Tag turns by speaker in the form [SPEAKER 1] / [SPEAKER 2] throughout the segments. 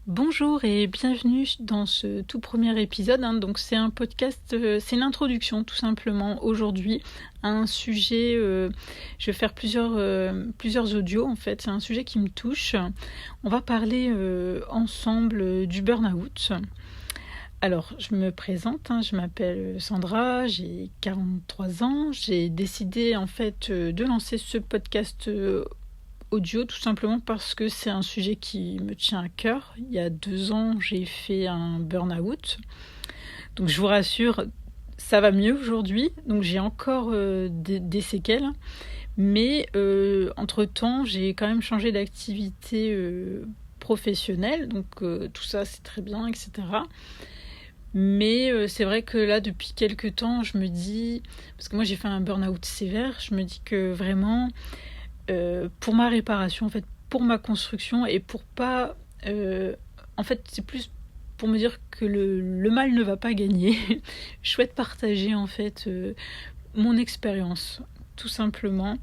[SPEAKER 1] Bonjour et bienvenue dans ce tout premier épisode. Donc c'est un podcast, c'est une introduction tout simplement aujourd'hui à un sujet. Je vais faire plusieurs audios en fait. C'est un sujet qui me touche. On va parler ensemble du burn-out. Alors je me présente, je m'appelle Sandra, j'ai 43 ans. J'ai décidé en fait de lancer ce podcast audio tout simplement parce que c'est un sujet qui me tient à cœur. Il y a 2 ans, j'ai fait un burn-out. Donc je vous rassure, ça va mieux aujourd'hui. Donc j'ai encore des séquelles. Mais entre-temps, j'ai quand même changé d'activité professionnelle. Donc tout ça, c'est très bien, etc. Mais c'est vrai que là, depuis quelques temps, je me dis... Parce que moi, j'ai fait un burn-out sévère. Je me dis que vraiment... pour ma réparation, en fait, pour ma construction et pour pas... en fait, c'est plus pour me dire que le mal ne va pas gagner. Je souhaite partager, en fait, mon expérience, tout simplement,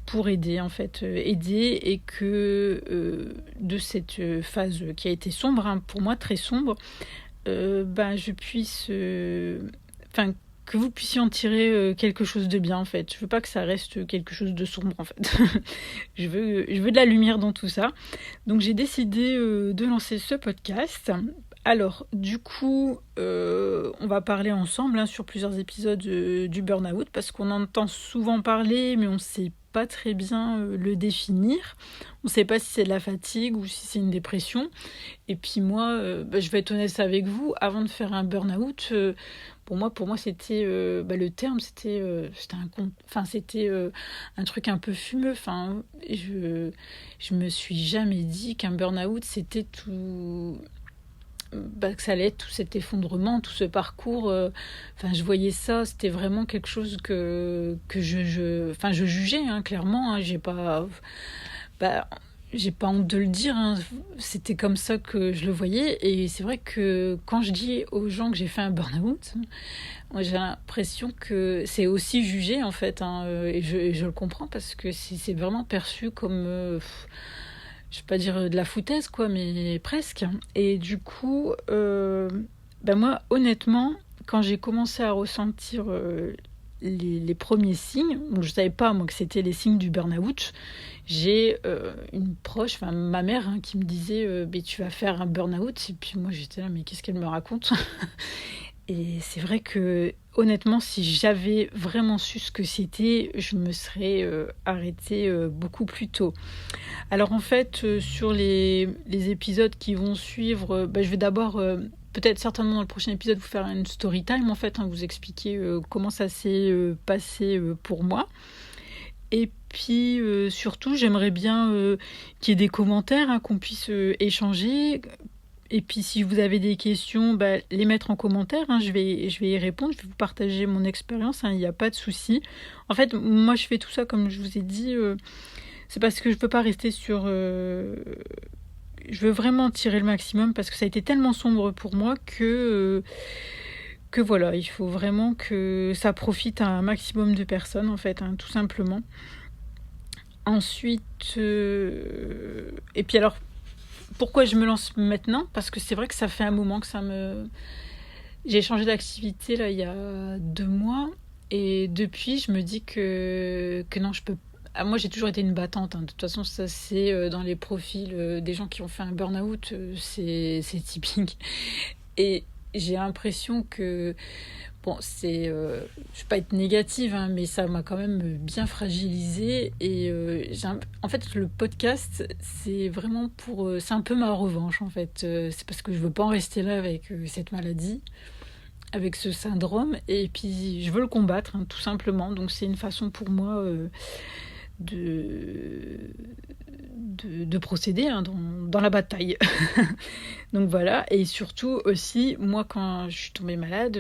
[SPEAKER 1] pour aider, en fait. Aider et que de cette phase qui a été sombre, pour moi, très sombre, je puisse... Enfin, que vous puissiez en tirer quelque chose de bien en fait. Je veux pas que ça reste quelque chose de sombre en fait. je veux de la lumière dans tout ça. Donc j'ai décidé de lancer ce podcast. Alors du coup, on va parler ensemble sur plusieurs épisodes du burn-out parce qu'on entend souvent parler mais on sait pas très bien le définir. On sait pas si c'est de la fatigue ou si c'est une dépression. Et puis moi, je vais être honnête avec vous, avant de faire un burn-out, pour moi c'était le terme, c'était un truc un peu fumeux. Enfin, je me suis jamais dit qu'un burn-out c'était tout, que ça allait être tout cet effondrement, tout ce parcours. Je voyais ça, c'était vraiment quelque chose que je jugeais clairement. J'ai pas j'ai pas honte de le dire, c'était comme ça que je le voyais. Et c'est vrai que quand je dis aux gens que j'ai fait un burn-out, moi, j'ai l'impression que c'est aussi jugé en fait, et je le comprends parce que c'est vraiment perçu comme, je vais pas dire de la foutaise quoi, mais presque. Et du coup, moi honnêtement, quand j'ai commencé à ressentir les premiers signes, donc je savais pas moi que c'était les signes du burn-out. J'ai une proche, ma mère, qui me disait tu vas faire un burn-out. Et puis moi j'étais là, mais qu'est-ce qu'elle me raconte? Et c'est vrai que honnêtement, si j'avais vraiment su ce que c'était, je me serais arrêtée beaucoup plus tôt. Alors en fait, sur les épisodes qui vont suivre, je vais d'abord, peut-être certainement dans le prochain épisode, vous faire une story time en fait, vous expliquer comment ça s'est passé pour moi. Et puis surtout, j'aimerais bien qu'il y ait des commentaires, qu'on puisse échanger. Et puis si vous avez des questions, les mettre en commentaire, je vais y répondre, je vais vous partager mon expérience, il n'y a pas de souci. En fait, moi je fais tout ça comme je vous ai dit, c'est parce que je peux pas rester sur... je veux vraiment tirer le maximum parce que ça a été tellement sombre pour moi que voilà, il faut vraiment que ça profite à un maximum de personnes en fait, tout simplement. Ensuite, et puis alors, pourquoi je me lance maintenant? Parce que c'est vrai que ça fait un moment que j'ai changé d'activité là il y a 2 mois et depuis je me dis que non, je peux. Moi j'ai toujours été une battante. De toute façon ça c'est dans les profils des gens qui ont fait un burn-out, c'est typique. Et j'ai l'impression que c'est, je vais pas être négative, mais ça m'a quand même bien fragilisée. Et en fait, le podcast, c'est vraiment c'est un peu ma revanche, en fait. C'est parce que je veux pas en rester là avec cette maladie, avec ce syndrome. Et puis, je veux le combattre, tout simplement. Donc, c'est une façon pour moi de procéder dans la bataille. Donc voilà. Et surtout aussi, moi, quand je suis tombée malade...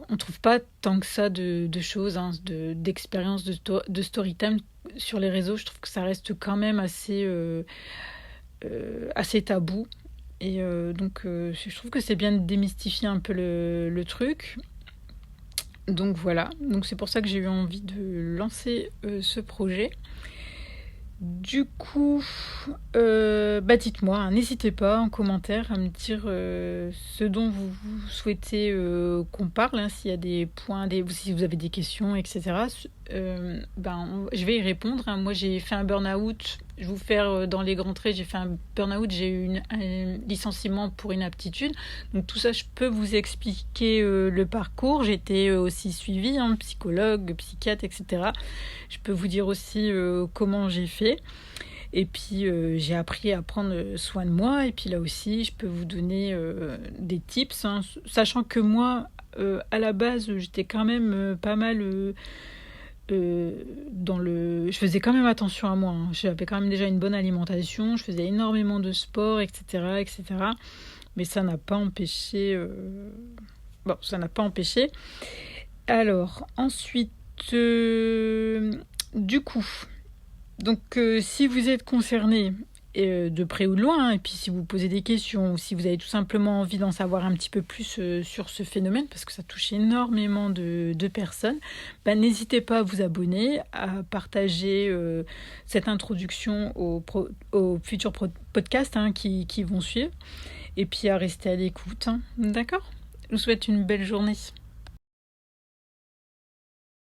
[SPEAKER 1] on trouve pas tant que ça de choses, d'expériences de story time sur les réseaux. Je trouve que ça reste quand même assez tabou. Et donc je trouve que c'est bien de démystifier un peu le truc. Donc voilà, donc c'est pour ça que j'ai eu envie de lancer ce projet. Du coup, dites-moi, hein, n'hésitez pas en commentaire à me dire ce dont vous souhaitez qu'on parle, hein, s'il y a des points, si vous avez des questions, etc. Je vais y répondre, hein. Moi, j'ai fait un burn-out. Je vais vous faire dans les grands traits, j'ai fait un burn-out, j'ai eu un licenciement pour inaptitude. Donc tout ça, je peux vous expliquer le parcours. J'ai été aussi suivie, hein, psychologue, psychiatre, etc. Je peux vous dire aussi comment j'ai fait. Et puis, j'ai appris à prendre soin de moi. Et puis là aussi, je peux vous donner des tips, hein, sachant que moi, à la base, j'étais quand même pas mal je faisais quand même attention à moi, hein. J'avais quand même déjà une bonne alimentation, je faisais énormément de sport, etc., etc. Mais ça n'a pas empêché... ça n'a pas empêché. Alors, ensuite, du coup... Donc, si vous êtes concerné de près ou de loin, hein, et puis si vous posez des questions, ou si vous avez tout simplement envie d'en savoir un petit peu plus sur ce phénomène, parce que ça touche énormément de personnes, n'hésitez pas à vous abonner, à partager cette introduction aux futurs podcasts, hein, qui vont suivre, et puis à rester à l'écoute, hein. D'accord ? Je vous souhaite une belle journée.